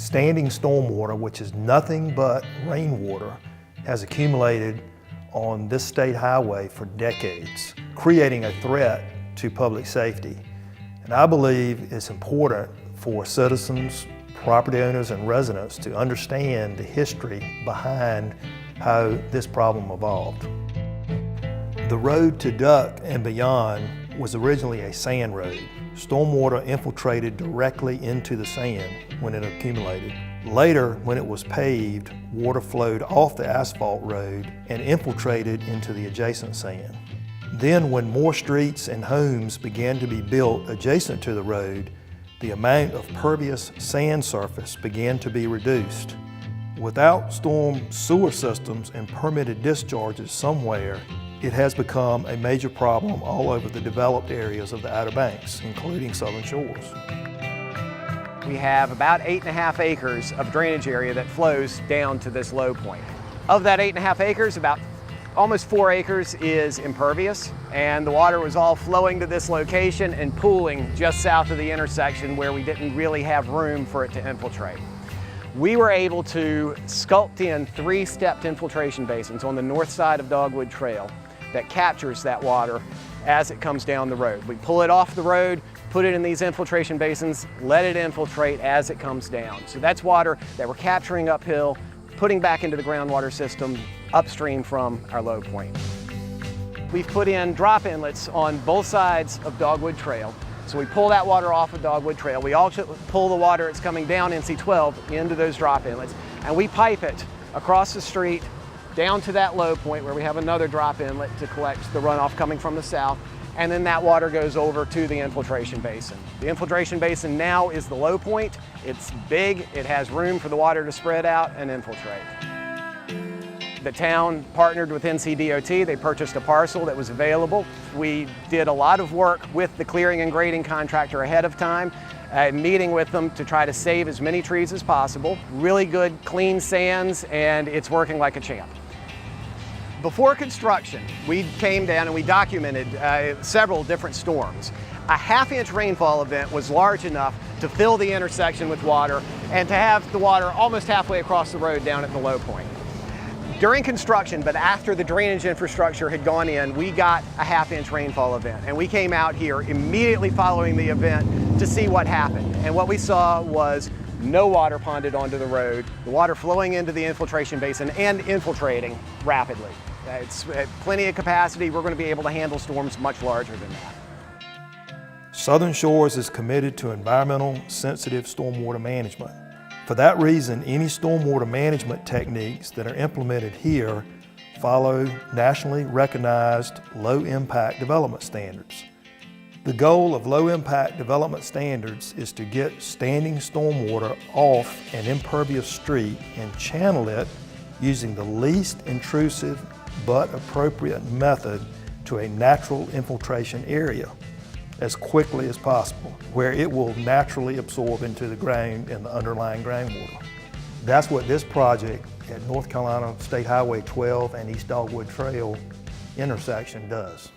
Standing stormwater, which is nothing but rainwater, has accumulated on this state highway for decades, creating a threat to public safety. And I believe it's important for citizens, property owners, and residents to understand the history behind how this problem evolved. The road to Duck and beyond was originally a sand road. Stormwater infiltrated directly into the sand when it accumulated. Later, when it was paved, water flowed off the asphalt road and infiltrated into the adjacent sand. Then, when more streets and homes began to be built adjacent to the road, the amount of pervious sand surface began to be reduced. Without storm sewer systems and permitted discharges somewhere, it has become a major problem all over the developed areas of the Outer Banks, including Southern Shores. We have about 8.5 acres of drainage area that flows down to this low point. Of that 8.5 acres, about almost 4 acres is impervious, and the water was all flowing to this location and pooling just south of the intersection where we didn't really have room for it to infiltrate. We were able to sculpt in 3 stepped infiltration basins on the north side of Dogwood Trail that captures that water as it comes down the road. We pull it off the road, put it in these infiltration basins, let it infiltrate as it comes down. So that's water that we're capturing uphill, putting back into the groundwater system upstream from our low point. We've put in drop inlets on both sides of Dogwood Trail. So we pull that water off of Dogwood Trail. We also pull the water that's coming down NC12 into those drop inlets, and we pipe it across the street down to that low point where we have another drop inlet to collect the runoff coming from the south, and then that water goes over to the infiltration basin. The infiltration basin now is the low point. It's big, it has room for the water to spread out and infiltrate. The town partnered with NC12. They purchased a parcel that was available. We did a lot of work with the clearing and grading contractor ahead of time, meeting with them to try to save as many trees as possible. Really good, clean sands, and it's working like a champ. Before construction, we came down and we documented several different storms. A half-inch rainfall event was large enough to fill the intersection with water and to have the water almost halfway across the road down at the low point. During construction, but after the drainage infrastructure had gone in, we got a half-inch rainfall event. And we came out here immediately following the event to see what happened. And what we saw was no water ponded onto the road, the water flowing into the infiltration basin and infiltrating rapidly. It's at plenty of capacity. We're going to be able to handle storms much larger than that. Southern Shores is committed to environmental sensitive stormwater management. For that reason, any stormwater management techniques that are implemented here follow nationally recognized low-impact development standards. The goal of low-impact development standards is to get standing stormwater off an impervious street and channel it using the least intrusive but appropriate method to a natural infiltration area as quickly as possible, where it will naturally absorb into the ground and the underlying groundwater. That's what this project at North Carolina State Highway 12 and East Dogwood Trail intersection does.